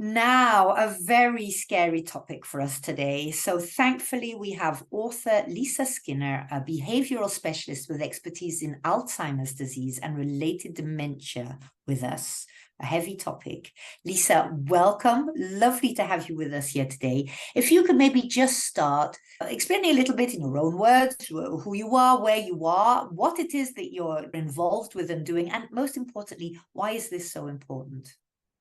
Now, a very scary topic for us today. So, thankfully, we have author Lisa Skinner, a behavioral specialist with expertise in Alzheimer's disease and related dementia, with us. A heavy topic. Lisa, welcome. Lovely to have you with us here today. If you could maybe just start explaining a little bit in your own words who you are, where you are, what it is that you're involved with and doing, and most importantly, why is this so important?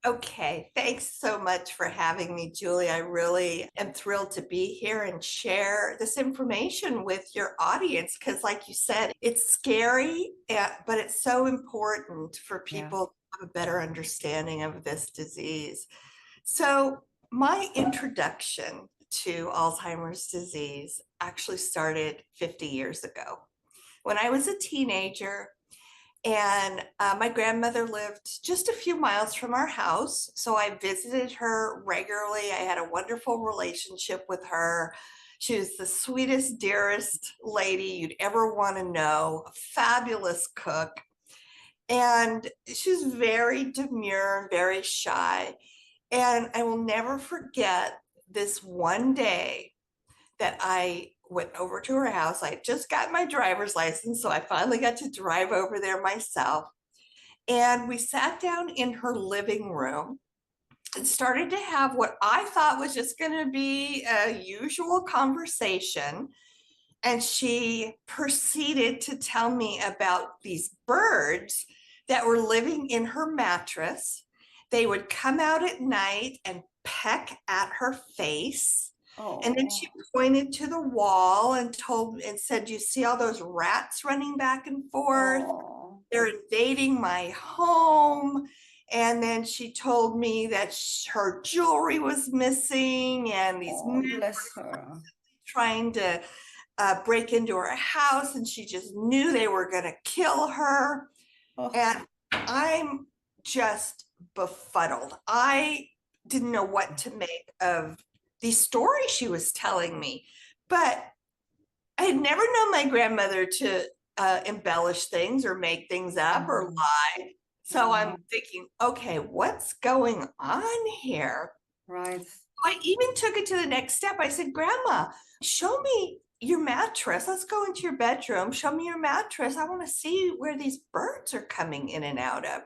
Okay, thanks so much for having me, Julie. I really am thrilled to be here and share this information with your audience because, like you said, it's scary, but it's so important for Yeah. people to have a better understanding of this disease. So, my introduction to Alzheimer's disease actually started 50 years ago. When I was a teenager, and my grandmother lived just a few miles from our house. So I visited her regularly. I had a wonderful relationship with her. She was the sweetest, dearest lady you'd ever want to know, a fabulous cook. And she's very demure and very shy. And I will never forget this one day that I went over to her house. I just got my driver's license, so I finally got to drive over there myself. And we sat down in her living room and started to have what I thought was just going to be a usual conversation. And she proceeded to tell me about these birds that were living in her mattress. They would come out at night and peck at her face. And then she Oh, pointed to the wall and told and said, "You see all those rats running back and forth? oh, They're invading my home." And then she told me that her jewelry was missing and these oh, men bless her. trying to break into her house, and she just knew they were going to kill her. Oh, And I'm just befuddled. I didn't know what to make of the story she was telling me, but I had never known my grandmother to embellish things or make things up or mm, lie. So I'm mm, thinking, okay, what's going on here? right. I even took it to the next step. I said, "Grandma, show me your mattress. Let's go into your bedroom. Show me your mattress. I want to see where these birds are coming in and out of."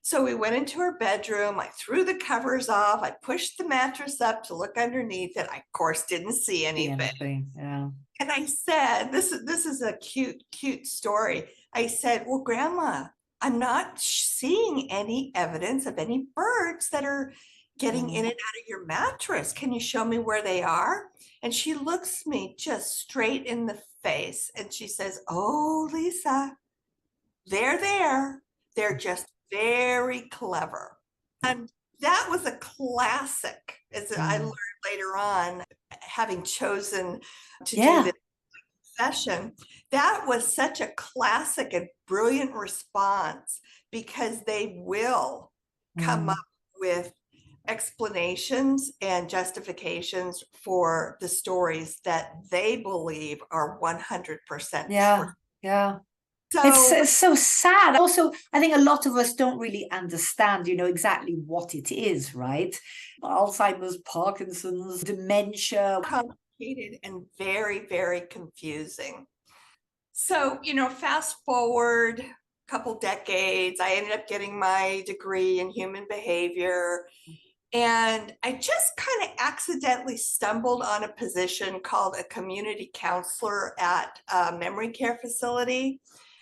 So we went into her bedroom. I threw the covers off. I pushed the mattress up to look underneath it. I, of course, didn't see See anything. anything? Yeah. And I said, this is a cute story. I said, "Well, Grandma, I'm not seeing any evidence of any birds that are getting in Mm. and out of your mattress. Can you show me where they are?" And she looks me just straight in the face and she says, "Oh, Lisa, they're there. They're just very clever." And that was a classic, as I learned Mm. later on, having chosen to do Yeah. this session. That was such a classic and brilliant response because they will come up Mm. with explanations and justifications for the stories that they believe are 100% true. Yeah. Yeah. So, It's so sad. Also, I think a lot of us don't really understand, exactly what it is, right? Alzheimer's, Parkinson's, dementia. complicated and very confusing. So, fast forward a couple decades, I ended up getting my degree in human behavior. And I just kind of accidentally stumbled on a position called a community counselor at a memory care facility.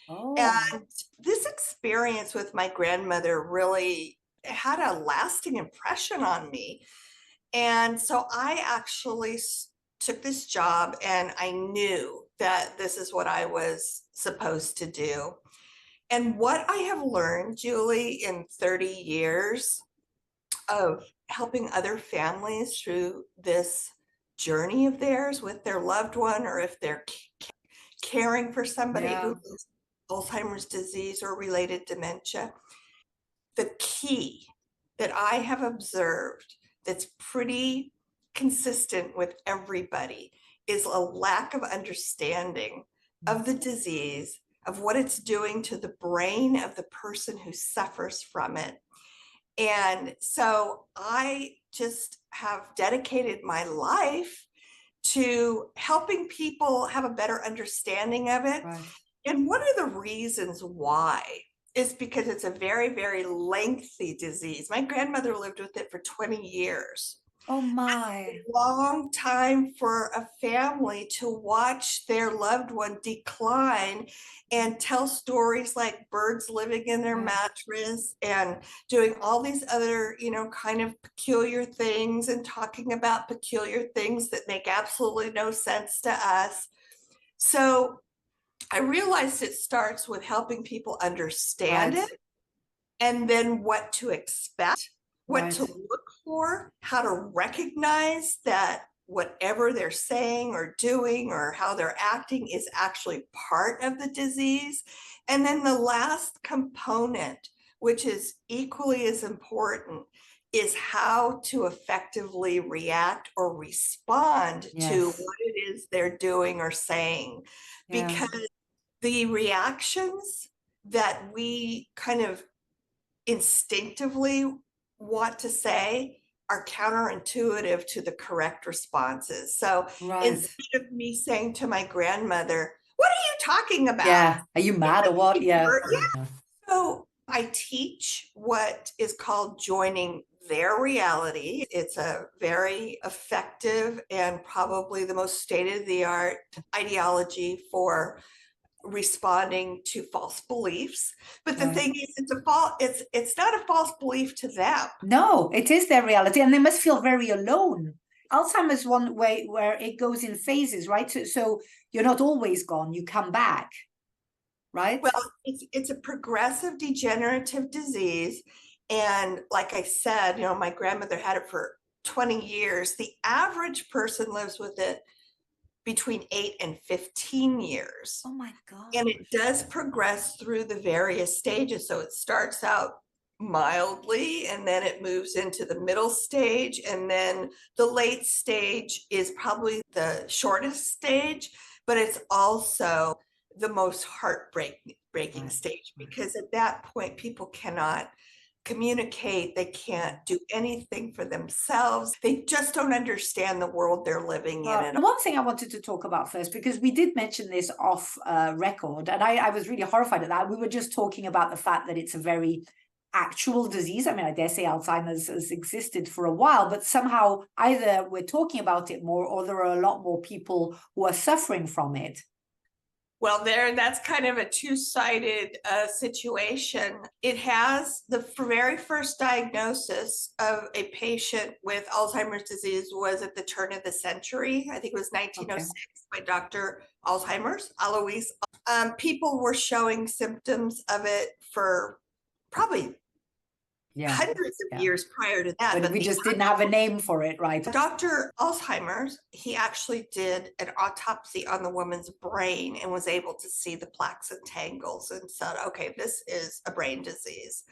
Oh. And this experience with my grandmother really had a lasting impression on me. And so I actually took this job and I knew that this is what I was supposed to do. And what I have learned, Julie, in 30 years of helping other families through this journey of theirs with their loved one, or if they're caring for somebody who Yeah. has Alzheimer's disease or related dementia, the key that I have observed that's pretty consistent with everybody is a lack of understanding of the disease, of what it's doing to the brain of the person who suffers from it, And so I just have dedicated my life to helping people have a better understanding of it. Right. And one of the reasons why is because it's a very, very lengthy disease. My grandmother lived with it for 20 years. Oh my. Long time for a family to watch their loved one decline and tell stories like birds living in their Yeah. mattress and doing all these other, kind of peculiar things and talking about peculiar things that make absolutely no sense to us. So I realized it starts with helping people understand Right. it and then what to expect, what to Right. look for, how to recognize that whatever they're saying or doing or how they're acting is actually part of the disease. And then the last component, which is equally as important, is how to effectively react or respond to Yes. what it is they're doing or saying. Yeah. Because the reactions that we kind of instinctively want to say are counterintuitive to the correct responses. So Right. instead of me saying to my grandmother, "What are you talking about?" Yeah. Are you mad or what? Yeah. Yeah. So I teach what is called joining their reality. It's a very effective and probably the most state-of-the-art ideology for responding to false beliefs. But the Right. thing is, it's not a false belief to them. No, it is their reality, and they must feel very alone. Alzheimer's one way where it goes in phases, right? So you're not always gone, you come back, right? Well, it's a progressive degenerative disease. And like I said, my grandmother had it for 20 years. The average person lives with it between 8 and 15 years. Oh my And God. it does progress through the various stages. So it starts out mildly, and then it moves into the middle stage, and then the late stage is probably the shortest stage, but it's also the most heartbreaking Right. stage, because at that point people cannot communicate, they can't do anything for themselves, they just don't understand the world they're living in. And One thing I wanted to talk about first, because we did mention this off record, and I was really horrified at that. We were just talking about the fact that it's a very actual disease. I mean, I dare say Alzheimer's has existed for a while, but somehow either we're talking about it more or there are a lot more people who are suffering from it. Well, that's kind of a two-sided situation. It has the very first diagnosis of a patient with Alzheimer's disease was at the turn of the century. I think it was 1906 by Dr. Alzheimer's, Alois. People were showing symptoms of it for probably hundreds of years prior to that. But we just didn't have a name for it, right? Dr. Alzheimer's, he actually did an autopsy on the woman's brain and was able to see the plaques and tangles and said, okay, this is a brain disease.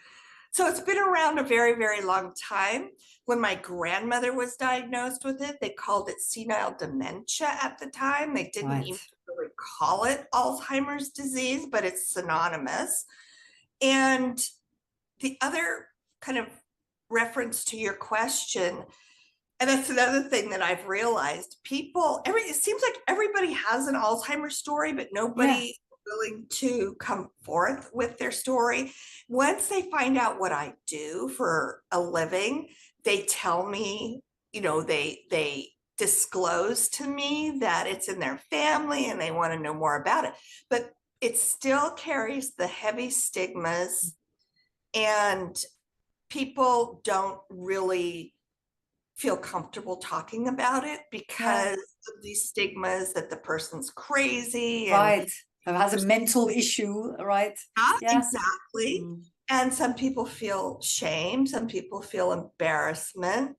So it's been around a very, very long time. When my grandmother was diagnosed with it, they called it senile dementia at the time. They didn't even really call it Alzheimer's disease, but it's synonymous. And the other kind of reference to your question, and that's another thing that I've realized, it seems like everybody has an Alzheimer's story, but nobody is willing to come forth with their story. Once they find out what I do for a living, they tell me, they disclose to me that it's in their family and they want to know more about it. But it still carries the heavy stigmas, and people don't really feel comfortable talking about it because of these stigmas that the person's crazy. Right. And has a mental issue, right? Yeah, exactly. And some people feel shame, some people feel embarrassment.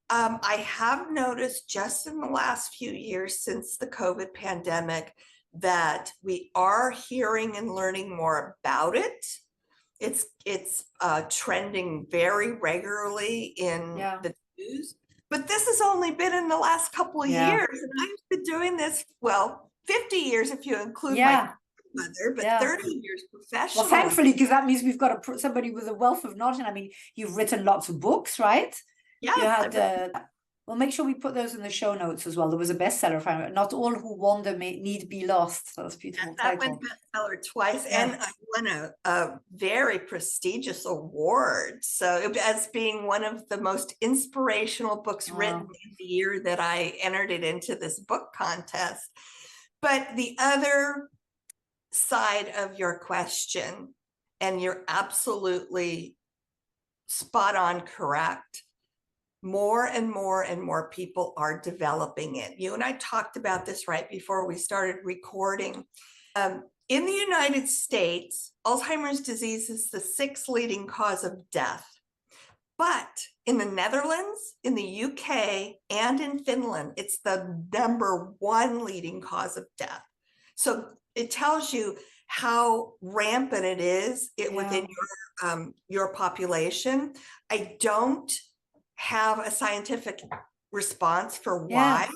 I have noticed just in the last few years since the COVID pandemic that we are hearing and learning more about it. It's trending very regularly in the news, but this has only been in the last couple of years, and I've been doing this, 50 years if you include my mother, but Yeah. 30 years Well, professionally. thankfully, because that means we've got somebody with a wealth of knowledge. And I mean, you've written lots of books, right? You Yes, had, well, make sure we put those in the show notes as well. There was a bestseller, if I remember, Not All Who Wander Need Be Lost. That's a beautiful that title. went bestseller twice, Yeah. and I won a very prestigious award. So as being one of the most inspirational books written in the year that I entered it into this book contest. But the other side of your question, and you're absolutely spot on correct, more and more and more people are developing it. You and I talked about this right before we started recording. In the United States, Alzheimer's disease is the 6th leading cause of death. But in the Netherlands, in the UK, and in Finland, it's the #1 leading cause of death. So it tells you how rampant it is within your population. I don't have a scientific response for why.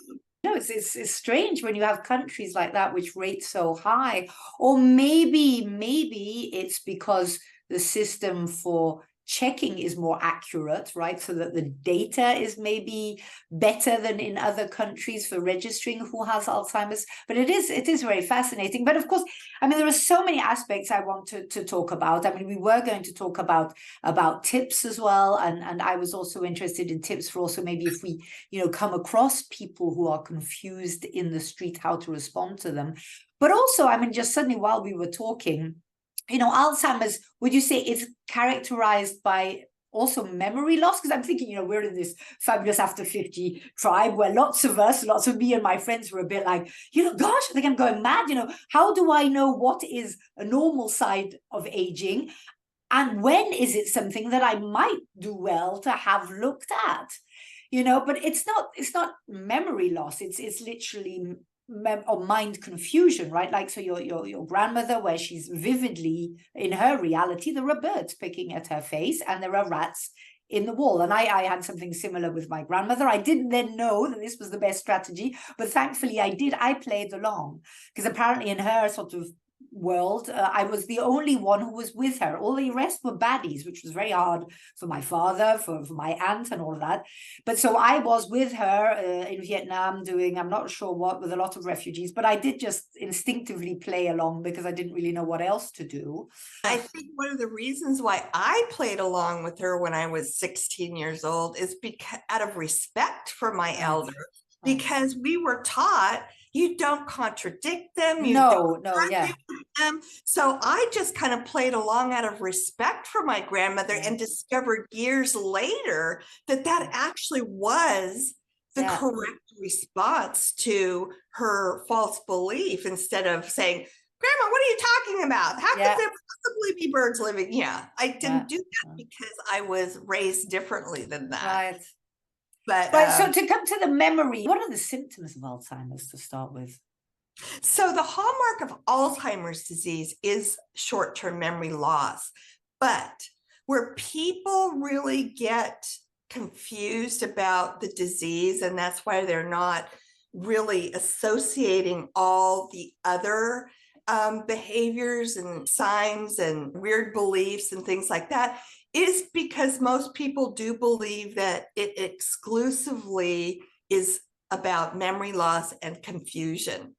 No, it's strange when you have countries like that which rate so high. Or maybe it's because the system for checking is more accurate, right? So that the data is maybe better than in other countries for registering who has Alzheimer's. But it is very fascinating. But of course, I mean, there are so many aspects I want to talk about. I mean, we were going to talk about tips as well. And I was also interested in tips for also maybe if we, come across people who are confused in the street, how to respond to them. But also, I mean, just suddenly while we were talking, Alzheimer's, would you say it's characterized by also memory loss? Because I'm thinking, we're in this fabulous after 50 tribe where lots of me and my friends were a bit like, gosh, I think I'm going mad. How do I know what is a normal side of aging? And when is it something that I might do well to have looked at? But it's not memory loss. It's literally or mind confusion, right? Like, so your grandmother, where she's vividly in her reality, there are birds picking at her face and there are rats in the wall. And I had something similar with my grandmother. I didn't then know that this was the best strategy, but thankfully I played along, because apparently in her sort of world, I was the only one who was with her. All the rest were baddies, which was very hard for my father, for my aunt and all of that. But so I was with her in Vietnam doing, I'm not sure what, with a lot of refugees, but I did just instinctively play along because I didn't really know what else to do. I think one of the reasons why I played along with her when I was 16 years old is because out of respect for my elder, because we were taught you don't contradict them. You don't argue with them. So I just kind of played along out of respect for my grandmother and discovered years later that actually was the correct response to her false belief, instead of saying, Grandma, what are you talking about? How could there possibly be birds living? Yeah, I didn't do that because I was raised differently than that. Right. But so to come to the memory, what are the symptoms of Alzheimer's to start with? So the hallmark of Alzheimer's disease is short-term memory loss. But where people really get confused about the disease, and that's why they're not really associating all the other behaviors and signs and weird beliefs and things like that, is because most people do believe that it exclusively is about memory loss and confusion.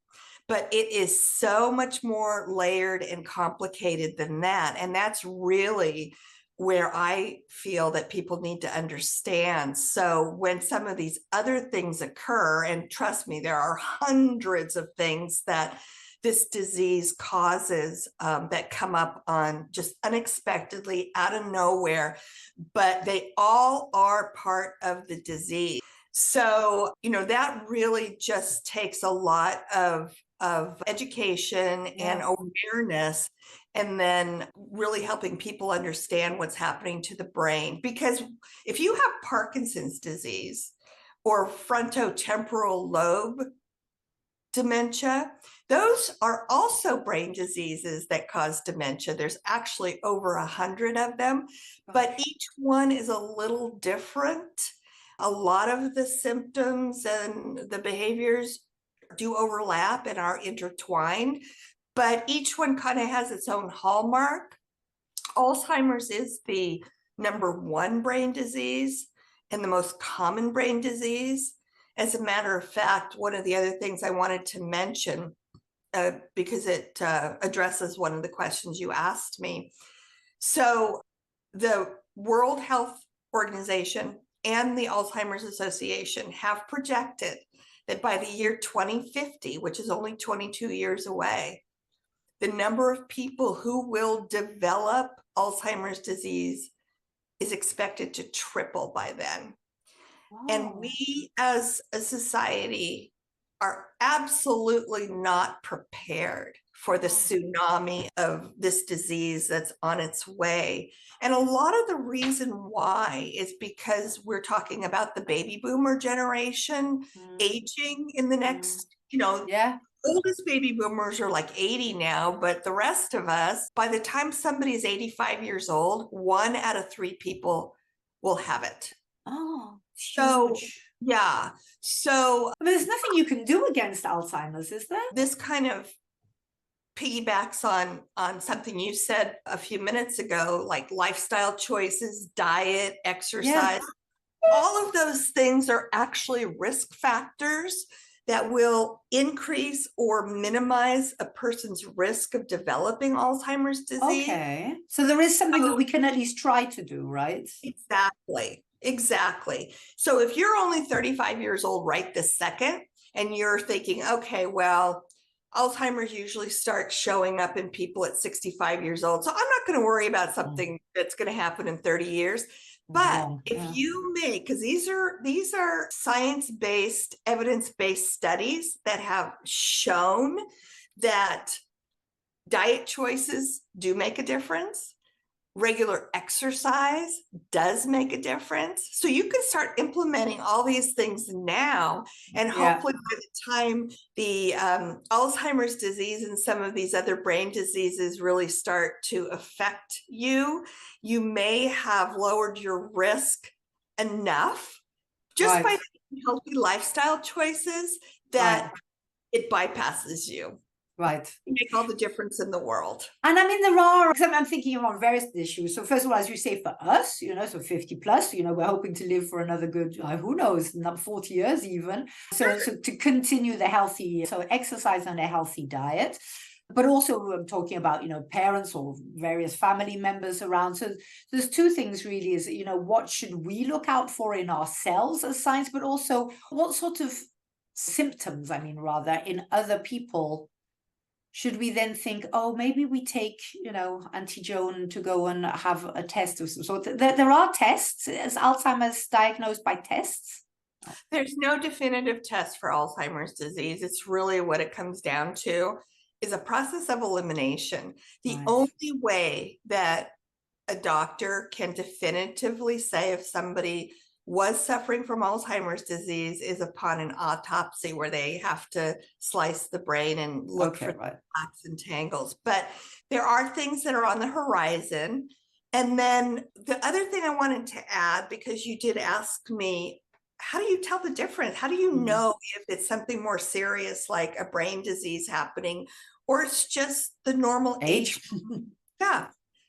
But it is so much more layered and complicated than that. And that's really where I feel that people need to understand. So when some of these other things occur, and trust me, there are hundreds of things that this disease causes that come up on just unexpectedly out of nowhere, but they all are part of the disease. So, that really just takes a lot of education and awareness, and then really helping people understand what's happening to the brain. Because if you have Parkinson's disease or frontotemporal lobe dementia, those are also brain diseases that cause dementia. There's actually over 100 of them, but each one is a little different. A lot of the symptoms and the behaviors do overlap and are intertwined, but each one kind of has its own hallmark. Alzheimer's is the #1 brain disease and the most common brain disease. As a matter of fact, one of the other things I wanted to mention, because it addresses one of the questions you asked me. So the World Health Organization and the Alzheimer's Association have projected that by the year 2050, which is only 22 years away, the number of people who will develop Alzheimer's disease is expected to triple by then. And we as a society are absolutely not prepared for the tsunami of this disease that's on its way. And a lot of the reason why is because we're talking about the baby boomer generation aging in the next, oldest baby boomers are like 80 now, but the rest of us, by the time somebody is 85 years old, 1 out of 3 people will have it. Oh, so huge. Yeah. So there's nothing you can do against Alzheimer's, is there? This kind of piggybacks on something you said a few minutes ago, like lifestyle choices, diet, exercise. All of those things are actually risk factors that will increase or minimize a person's risk of developing Alzheimer's disease. Okay. So there is something that we can at least try to do, right? Exactly. So if you're only 35 years old right this second, and you're thinking, okay, well, Alzheimer's usually starts showing up in people at 65 years old, so I'm not going to worry about something that's going to happen in 30 years. But if you make, because these are science-based, evidence-based studies that have shown that diet choices do make a difference. Regular exercise does make a difference. So you can start implementing all these things now, and hopefully by the time the Alzheimer's disease and some of these other brain diseases really start to affect you, you may have lowered your risk enough just by making healthy lifestyle choices that it bypasses you. Right. Make all the difference in the world. And I mean, there are, I'm thinking on various issues. So first of all, as you say, for us, so 50 plus, we're hoping to live for another good, who knows, 40 years even. So to continue the healthy, so exercise and a healthy diet. But also I'm talking about, parents or various family members around. So there's two things really is, what should we look out for in ourselves as signs, but also what sort of symptoms, rather, in other people should we then think, oh, maybe we take, Auntie Joan to go and have a test of some sort? There are tests. Is Alzheimer's diagnosed by tests? There's no definitive test for Alzheimer's disease. It's really what it comes down to is a process of elimination. The only way that a doctor can definitively say if somebody was suffering from Alzheimer's disease is upon an autopsy, where they have to slice the brain and look for plaques and tangles. But there are things that are on the horizon. And then the other thing I wanted to add, because you did ask me, how do you tell the difference? How do you know if it's something more serious like a brain disease happening, or it's just the normal age?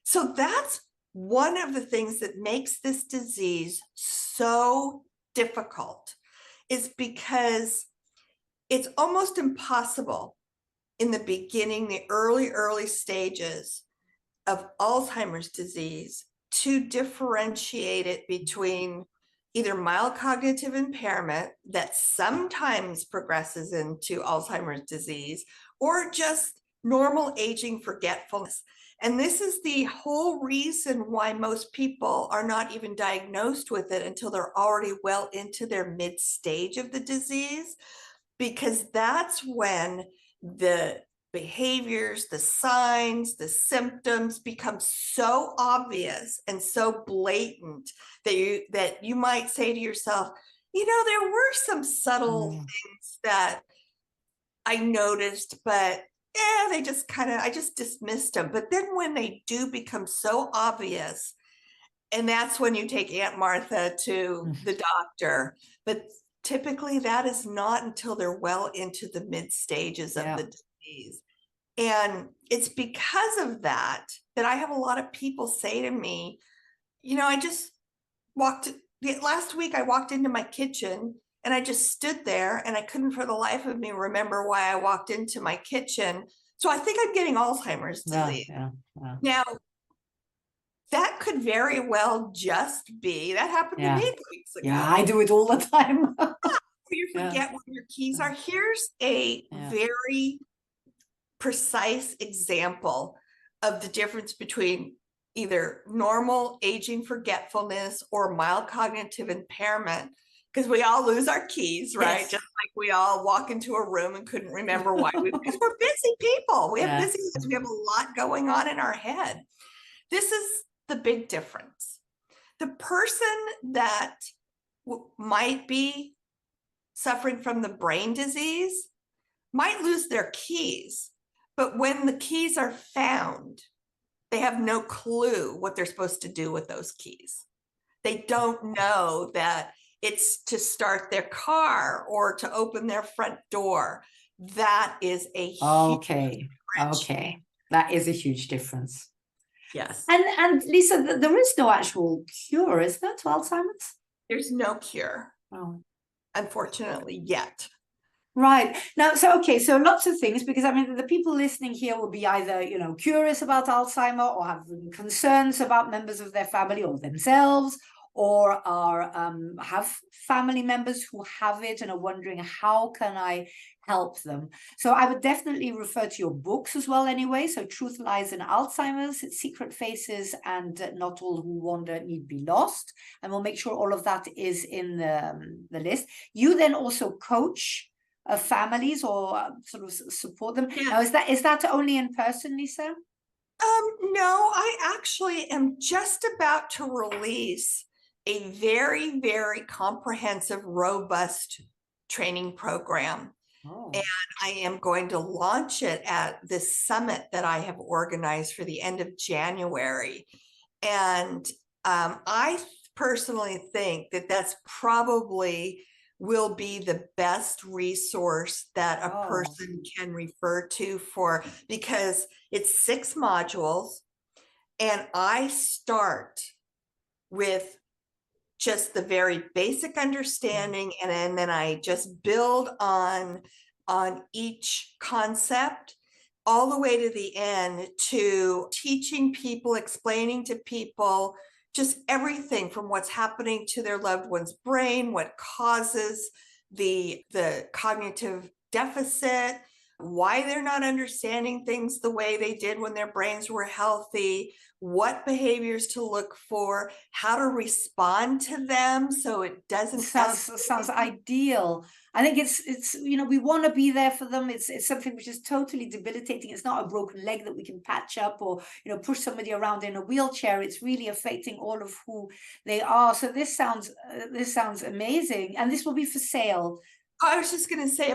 So that's one of the things that makes this disease so difficult, is because it's almost impossible in the beginning, the early stages of Alzheimer's disease, to differentiate it between either mild cognitive impairment that sometimes progresses into Alzheimer's disease, or just normal aging forgetfulness. And this is the whole reason why most people are not even diagnosed with it until they're already well into their mid stage of the disease, because that's when the behaviors, the signs, the symptoms become so obvious and so blatant that you might say to yourself, there were some subtle things that I noticed, but they just I just dismissed them. But then when they do become so obvious, and that's when you take Aunt Martha to the doctor. But typically that is not until they're well into the mid stages of the disease. And it's because of that that I have a lot of people say to me, I just last week I walked into my kitchen and I just stood there and I couldn't for the life of me remember why I walked into my kitchen. So I think I'm getting Alzheimer's disease. Yeah. Now, that could very well just be, that happened to me 2 weeks ago. Yeah, I do it all the time. You forget where your keys are. Here's a very precise example of the difference between either normal aging forgetfulness or mild cognitive impairment, because we all lose our keys, right? Just like we all walk into a room and couldn't remember why, because we're busy people. We have we have a lot going on in our head. This is the big difference. The person that might be suffering from the brain disease might lose their keys, but when the keys are found, they have no clue what they're supposed to do with those keys. They don't know that it's to start their car or to open their front door. That is a huge difference. That is a huge difference. Yes. And Lisa, there is no actual cure, is there, to Alzheimer's? There's no cure, unfortunately, yet. Right. Now, so lots of things, because I mean, the people listening here will be either, curious about Alzheimer or have concerns about members of their family or themselves, or are have family members who have it and are wondering, how can I help them? So I would definitely refer to your books as well anyway. So Truth Lies in Alzheimer's, Its Secret Faces, and Not All Who Wander Need Be Lost. And we'll make sure all of that is in the list. You then also coach families or sort of support them. Now, is that only in person, Lisa? No, I actually am just about to release a very, very comprehensive, robust training program. And I am going to launch it at this summit that I have organized for the end of January. And I personally think that that's probably will be the best resource that a person can refer to because it's 6 modules, and I start with just the very basic understanding, and then I just build on each concept all the way to the end, to teaching people, explaining to people just everything from what's happening to their loved one's brain, what causes the cognitive deficit, why they're not understanding things the way they did when their brains were healthy, what behaviors to look for, how to respond to them so it doesn't sounds ideal. I think it's we want to be there for them. It's something which is totally debilitating. It's not a broken leg that we can patch up or push somebody around in a wheelchair. It's really affecting all of who they are. So this sounds amazing, and this will be for sale. I was just going to say,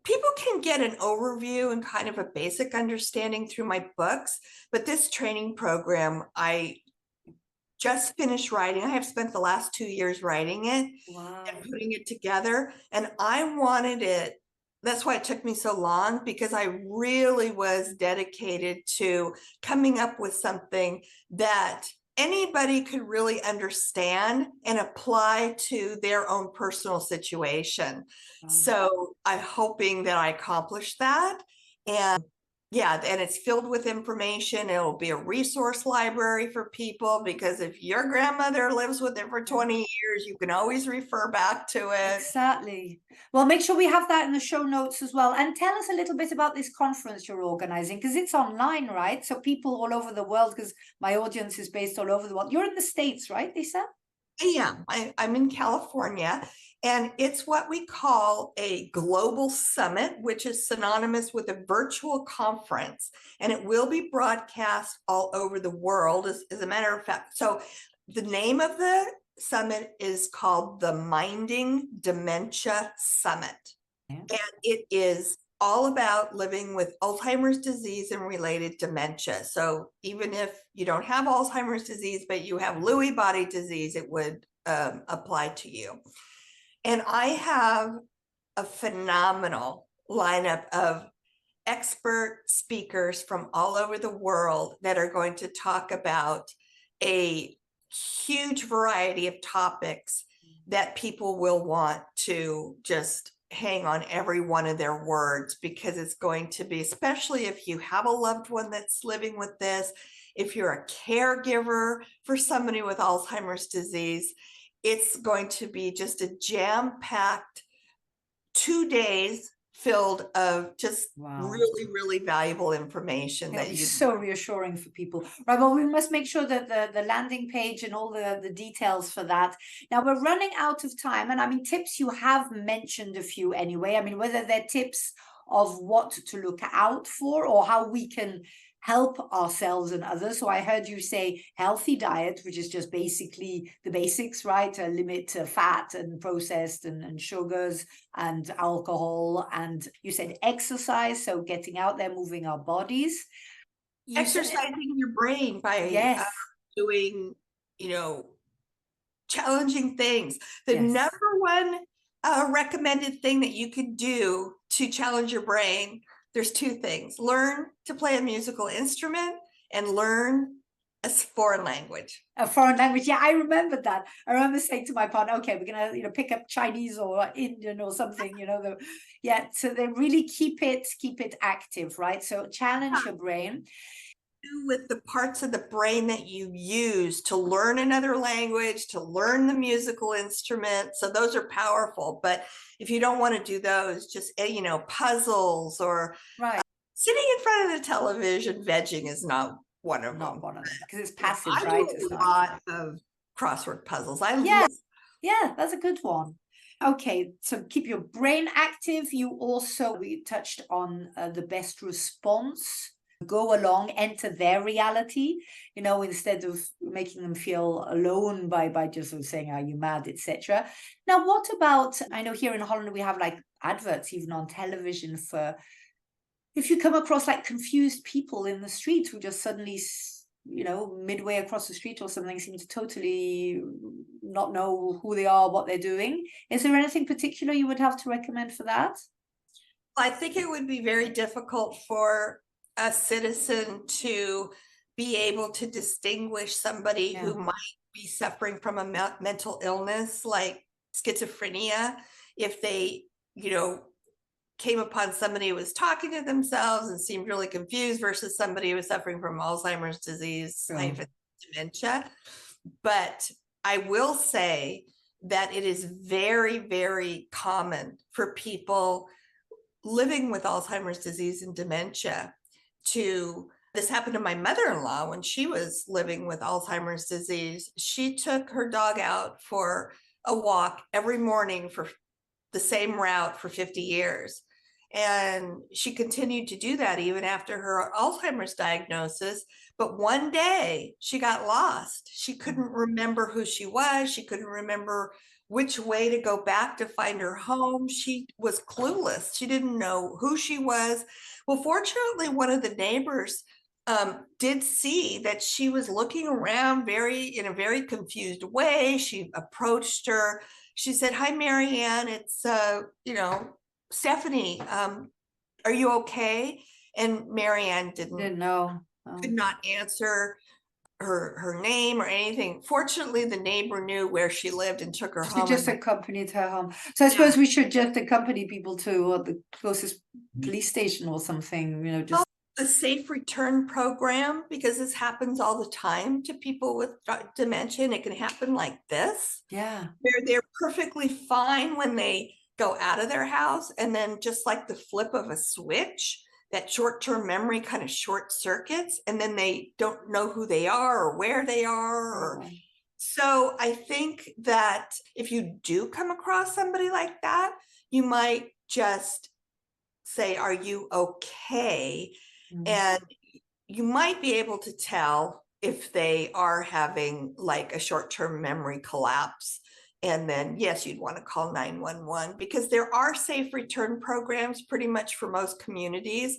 people can get an overview and kind of a basic understanding through my books, but this training program, I just finished writing. I have spent the last 2 years writing it and putting it together, and I wanted it. That's why it took me so long, because I really was dedicated to coming up with something that anybody could really understand and apply to their own personal situation. So I'm hoping that I accomplished that. And and it's filled with information. It'll be a resource library for people, because if your grandmother lives with it for 20 years, you can always refer back to it. Exactly. Well, make sure we have that in the show notes as well. And tell us a little bit about this conference you're organizing, because it's online, right? So people all over the world, because my audience is based all over the world. You're in the States, right, Lisa? Yeah, I'm in California, and it's what we call a global summit, which is synonymous with a virtual conference, and it will be broadcast all over the world, as a matter of fact. So the name of the summit is called the Minding Dementia Summit. And it is all about living with Alzheimer's disease and related dementia. So even if you don't have Alzheimer's disease, but you have Lewy body disease, it would apply to you. And I have a phenomenal lineup of expert speakers from all over the world that are going to talk about a huge variety of topics that people will want to just hang on every one of their words, because it's going to be, especially if you have a loved one that's living with this, if you're a caregiver for somebody with Alzheimer's disease, it's going to be just a jam-packed 2 days filled of just really, really valuable information. It'll be so reassuring for people. Right, well, we must make sure that the landing page and all the details for that. Now, we're running out of time. And I mean, tips, you have mentioned a few anyway. I mean, whether they're tips of what to look out for or how we can help ourselves and others. So I heard you say healthy diet, which is just basically the basics, right? Limit fat and processed and sugars and alcohol. And you said exercise, so getting out there, moving our bodies. Exercising your brain by doing, challenging things. The number one recommended thing that you could do to challenge your brain, there's two things: learn to play a musical instrument and learn a foreign language. A foreign language, yeah, I remember that. I remember saying to my partner, okay, we're gonna, pick up Chinese or Indian or something, so they really keep it active, right? So challenge your brain. With the parts of the brain that you use to learn another language, to learn the musical instrument. So those are powerful. But if you don't want to do those, just, puzzles or sitting in front of the television, vegging is not one of them. Because it's passive, I right? do a lot of crossword puzzles. Yeah, that's a good one. Okay, so keep your brain active. We touched on the best response. Go along, enter their reality, instead of making them feel alone by just sort of saying, are you mad, etc. Now, what about, I know here in Holland we have like adverts even on television for, if you come across like confused people in the street who just suddenly, midway across the street or something, seem to totally not know who they are, what they're doing. Is there anything particular you would have to recommend for that? I think it would be very difficult for a citizen to be able to distinguish somebody who might be suffering from a mental illness like schizophrenia if they, came upon somebody who was talking to themselves and seemed really confused versus somebody who was suffering from Alzheimer's disease, dementia. But I will say that it is very, very common for people living with Alzheimer's disease and dementia this happened to my mother-in-law when she was living with Alzheimer's disease. She took her dog out for a walk every morning for the same route for 50 years. And she continued to do that even after her Alzheimer's diagnosis. But one day she got lost. She couldn't remember who she was. She couldn't remember which way to go back to find her home. She was clueless. She didn't know who she was. Well, fortunately, one of the neighbors did see that she was looking around in a very confused way. She approached her. She said, "Hi, Marianne. It's, Stephanie. Are you okay?" And Marianne didn't know. Could not answer her name or anything. Fortunately, the neighbor knew where she lived and took her home. She just accompanied her home. So I suppose we should just accompany people to the closest police station or something, just a safe return program, because this happens all the time to people with dementia, and it can happen like this. Yeah. They're perfectly fine when they go out of their house, and then just like the flip of a switch, that short-term memory kind of short circuits, and then they don't know who they are or where they are. So I think that if you do come across somebody like that, you might just say, "Are you okay?" And you might be able to tell if they are having like a short-term memory collapse. And then, yes, you'd want to call 911, because there are safe return programs pretty much for most communities,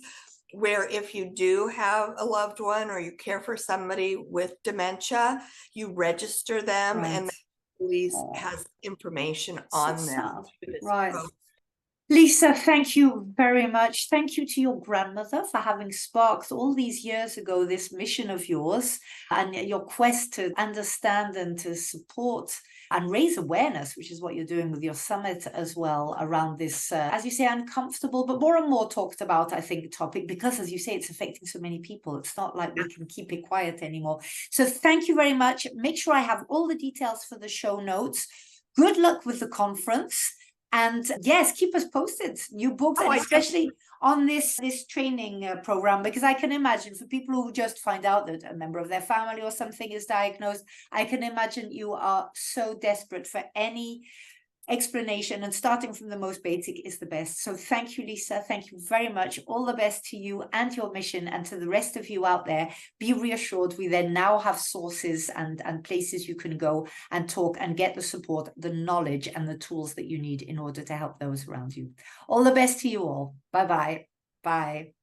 where if you do have a loved one or you care for somebody with dementia, you register them and the police has information on them. Right. Lisa, thank you very much. Thank you to your grandmother for having sparked all these years ago this mission of yours and your quest to understand and to support and raise awareness, which is what you're doing with your summit as well, around this, as you say, uncomfortable, but more and more talked about, I think, topic, because as you say, it's affecting so many people. It's not like we can keep it quiet anymore. So thank you very much. Make sure I have all the details for the show notes. Good luck with the conference. And yes, keep us posted. New books, and especially on this training program, because I can imagine for people who just find out that a member of their family or something is diagnosed, I can imagine you are so desperate for any explanation, and starting from the most basic is the best. So thank you, Lisa. Thank you very much. All the best to you and your mission, and to the rest of you out there. Be reassured, we then now have sources and places you can go and talk and get the support, the knowledge and the tools that you need in order to help those around you. All the best to you all. Bye-bye. Bye.